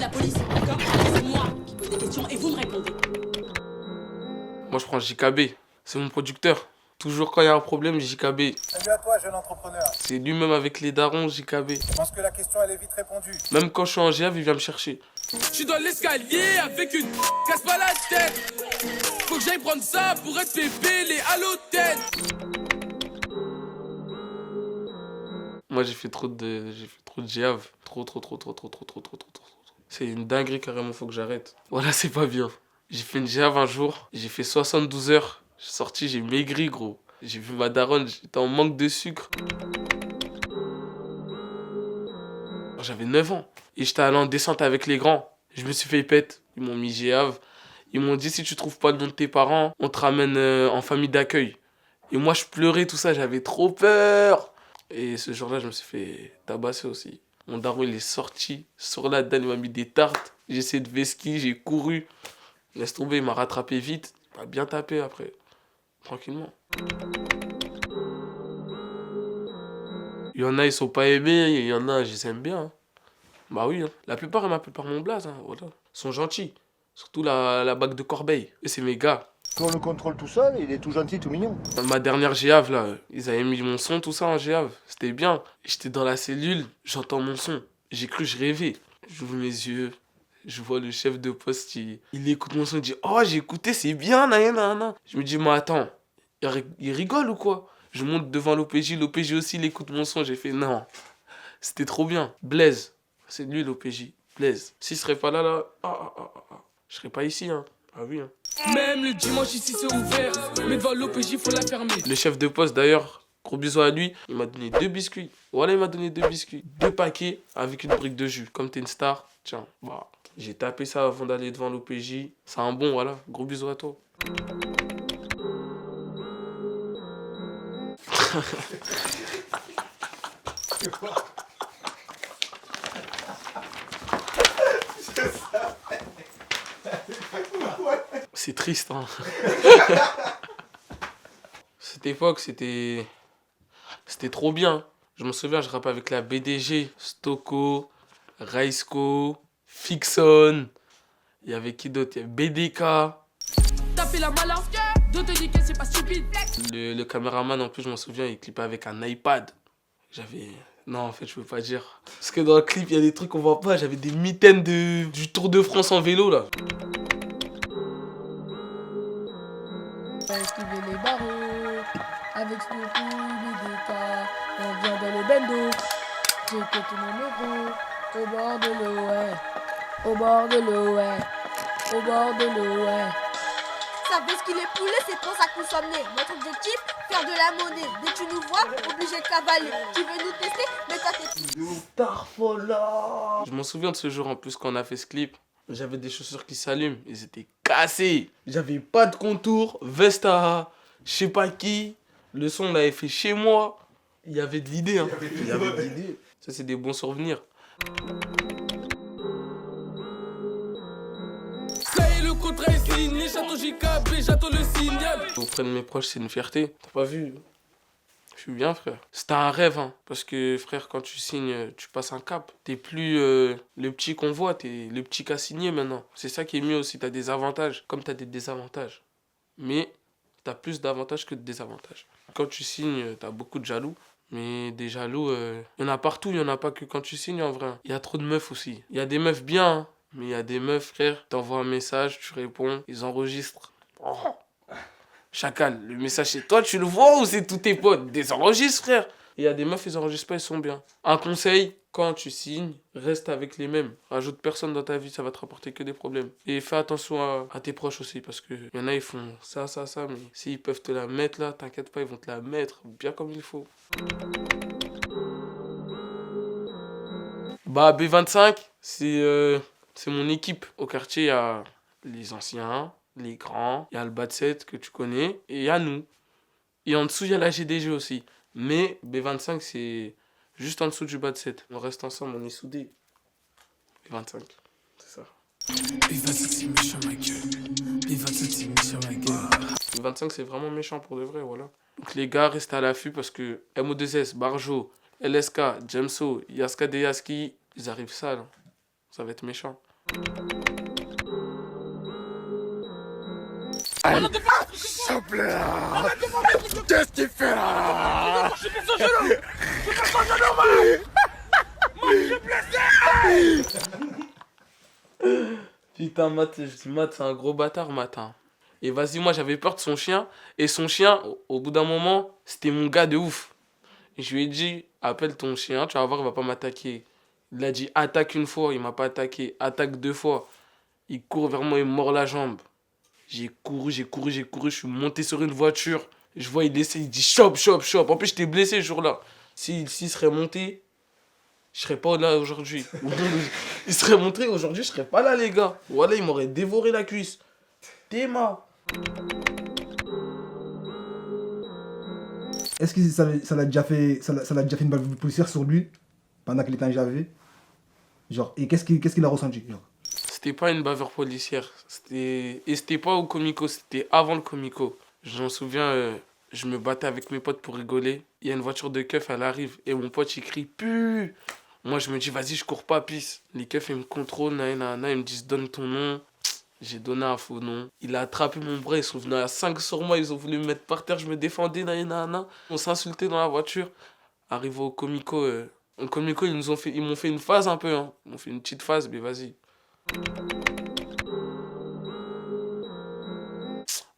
la police, d'accord? C'est moi qui pose des questions et vous me répondez. Moi, je prends JKB. C'est mon producteur. Toujours quand il y a un problème, JKB. Salut à toi, jeune entrepreneur. C'est lui-même avec les darons, JKB. Je pense que la question, elle est vite répondue. Même quand je suis en GAV, il vient me chercher. Je suis dans l'escalier avec une casse pas la tête. Faut que j'aille prendre ça pour être pépé à l'hôtel. Moi, j'ai fait trop de GAV. Trop. C'est une dinguerie carrément, faut que j'arrête. Voilà, c'est pas bien. J'ai fait une GAV un jour, j'ai fait 72 heures. Je suis sorti, j'ai maigri, gros. J'ai vu ma daronne, j'étais en manque de sucre. J'avais 9 ans. Et j'étais allé en descente avec les grands. Je me suis fait pète. Ils m'ont mis GAV. Ils m'ont dit, si tu trouves pas le nom de tes parents, on te ramène en famille d'accueil. Et moi, je pleurais, tout ça, j'avais trop peur. Et ce jour-là, je me suis fait tabasser aussi. Mon daron, il est sorti sur la dalle, il m'a mis des tartes. J'ai essayé de vesquiller, j'ai couru. Laisse tomber, il m'a rattrapé vite. Il m'a bien tapé après. Tranquillement. Il y en a, ils sont pas aimés, il y en a, je les aime bien. Hein. Bah oui, hein. La plupart, ils m'appellent par mon blaze. Hein. Voilà. Ils sont gentils. Surtout la bague de Corbeil. Et c'est mes gars. Qu'on le contrôle tout seul, il est tout gentil, tout mignon. Ma dernière GAV, là, ils avaient mis mon son, tout ça en GAV. C'était bien. J'étais dans la cellule, j'entends mon son. J'ai cru, je rêvais. J'ouvre mes yeux. Je vois le chef de poste, il écoute mon son, il dit « Oh, j'ai écouté, c'est bien, nan. » Je me dis « Mais attends, il rigole ou quoi ?» Je monte devant l'OPJ aussi, il écoute mon son. J'ai fait « Non, c'était trop bien. » Blaise, c'est lui l'OPJ, Blaise. S'il serait pas là, je serais pas ici, hein. Ah oui, hein. Même le dimanche ici c'est ouvert. Mais devant l'OPJ faut la fermer. Le chef de poste d'ailleurs, gros bisous à lui, il m'a donné 2 biscuits. Voilà, il m'a donné 2 biscuits. 2 paquets avec une brique de jus. Comme t'es une star, tiens, bah. J'ai tapé ça avant d'aller devant l'OPJ. C'est un bon, voilà. Gros bisous à toi. C'est triste, hein. Cette époque, c'était trop bien. Je me souviens, je rappais avec la BDG, Stocco, Raisco, Fixon. Il y avait qui d'autre? Il y avait BDK. T'as fait la malin, de te niquer c'est pas stupide. Le caméraman, en plus, je m'en souviens, il clippait avec un iPad. J'avais... Non, en fait, je peux pas dire. Parce que dans le clip, il y a des trucs qu'on voit pas. J'avais des mitaines du Tour de France en vélo, là. Esquiver les barreaux, avec Snoopy, BDK, on vient dans le bendo. J'ai que tout mon héros, au bord de l'eau, ouais. Au bord de l'eau, ouais. Au bord de l'eau, ouais. Savez ce qu'il est poulet, c'est pour ça que nous sommes nés. Notre objectif, faire de la monnaie. Dès que tu nous vois, obligé de cavaler. Tu veux nous tester, mais toi t'es... Tarfola. Je m'en souviens de ce jour en plus quand on a fait ce clip. J'avais des chaussures qui s'allument, ils étaient cassés. J'avais pas de contour, veste à je sais pas qui. Le son on l'avait fait chez moi. Il y avait de l'idée, hein. Il y avait de l'idée. Ça c'est des bons souvenirs. Ça y est, le contrat est signé, j'attends JKB, j'attends le signal. Auprès de mes proches, c'est une fierté. T'as pas vu? Je suis bien, frère. C'était un rêve, hein. Parce que, frère, quand tu signes, tu passes un cap. T'es plus le petit qu'on voit, t'es le petit qu'a signé maintenant. C'est ça qui est mieux aussi. T'as des avantages, comme t'as des désavantages. Mais t'as plus d'avantages que de désavantages. Quand tu signes, t'as beaucoup de jaloux. Mais des jaloux, y en a partout, y en a pas que quand tu signes en vrai. Il y a trop de meufs aussi. Il y a des meufs bien, hein. Mais il y a des meufs, frère, t'envoies un message, tu réponds, ils enregistrent. Oh. Chacal, le message c'est toi, tu le vois ou c'est tous tes potes? Désenregistre, frère. Il y a des meufs, ils enregistrent pas, ils sont bien. Un conseil, quand tu signes, reste avec les mêmes. Rajoute personne dans ta vie, ça va te rapporter que des problèmes. Et fais attention à tes proches aussi, parce que y en a, ils font ça, mais s'ils peuvent te la mettre là, t'inquiète pas, ils vont te la mettre bien comme il faut. Bah, B25, c'est mon équipe. Au quartier, il y a les anciens, les grands, il y a le bas de 7 que tu connais, et il y a nous. Et en dessous, il y a la GDG aussi. Mais B25, c'est juste en dessous du bas de 7. On reste ensemble, on est soudés. B25, c'est ça. B25 c'est méchant ma gueule. B25 c'est méchant ma gueule. B25, c'est vraiment méchant pour de vrai, voilà. Donc les gars, restez à l'affût parce que MO2S, Barjo, LSK, Jamso, Yaska de Yaski, ils arrivent sales. Ça va être méchant. S'il te plaît là. Qu'est-ce qu'il fait là? Putain, Matt, je dis, Matt, c'est un gros bâtard, Matt. Et vas-y, moi, j'avais peur de son chien. Et son chien, au bout d'un moment, c'était mon gars de ouf. Et je lui ai dit, appelle ton chien, tu vas voir, il va pas m'attaquer. Il a dit, attaque une fois, il m'a pas attaqué. Attaque 2 fois. Il court vers moi, il me mord la jambe. J'ai couru, je suis monté sur une voiture. Je vois, il essaie, il dit, chope. En plus, j'étais blessé ce jour-là. S'il serait monté, je serais pas là aujourd'hui. Il serait monté aujourd'hui, je serais pas là, les gars. Voilà, il m'aurait dévoré la cuisse. Théma. Est-ce que ça l'a déjà fait, ça l'a déjà fait une bavure policière sur lui pendant qu'il était en JAV? Genre, et qu'est-ce qu'il a ressenti, genre? C'était pas une bavure policière. C'était pas au Comico, c'était avant le Comico. Je m'en souviens, je me battais avec mes potes pour rigoler. Il y a une voiture de keuf, elle arrive. Et mon pote, il crie, pu. Moi, je me dis, vas-y, je cours pas, pisse. Les keufs, ils me contrôlent, ils me disent, donne ton nom. J'ai donné un faux nom. Il a attrapé mon bras, ils sont venus à 5 sur moi, ils ont voulu me mettre par terre, je me défendais, On s'insultait dans la voiture. Arrivé au Comico, ils m'ont fait une phase un peu, hein. Ils m'ont fait une petite phase, mais vas-y.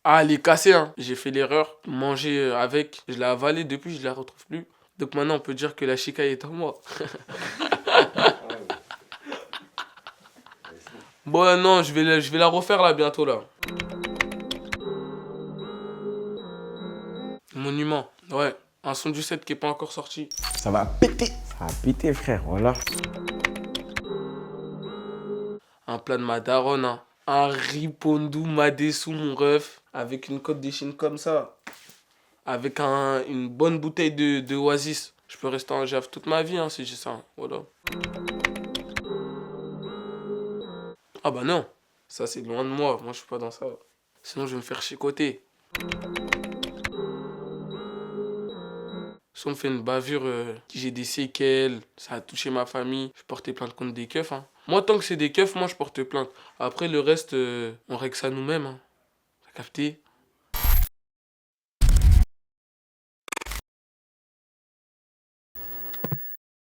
Ah, elle est cassée, hein. J'ai fait l'erreur, manger avec, je l'ai avalée, depuis je la retrouve plus. Donc maintenant on peut dire que la chicaille est en moi. Bon non, je vais la refaire là bientôt là. Monument, ouais. Un son du 7 qui est pas encore sorti. Ça va péter. Ça va péter, frère, voilà. Un plat de ma daronne, hein. Un ripondu madessou, mon ref. Avec une côte de Chine comme ça. Avec une bonne bouteille de Oasis. Je peux rester en Jave toute ma vie, hein, si j'ai ça. Voilà. Ah bah non. Ça, c'est loin de moi. Moi, je suis pas dans ça. Sinon, je vais me faire chicoter. Si on me fait une bavure, j'ai des séquelles, ça a touché ma famille, je portais plainte contre des keufs. Hein. Moi, tant que c'est des keufs, moi, je porte plainte. Après, le reste, on règle ça nous-mêmes. Hein. T'as capté?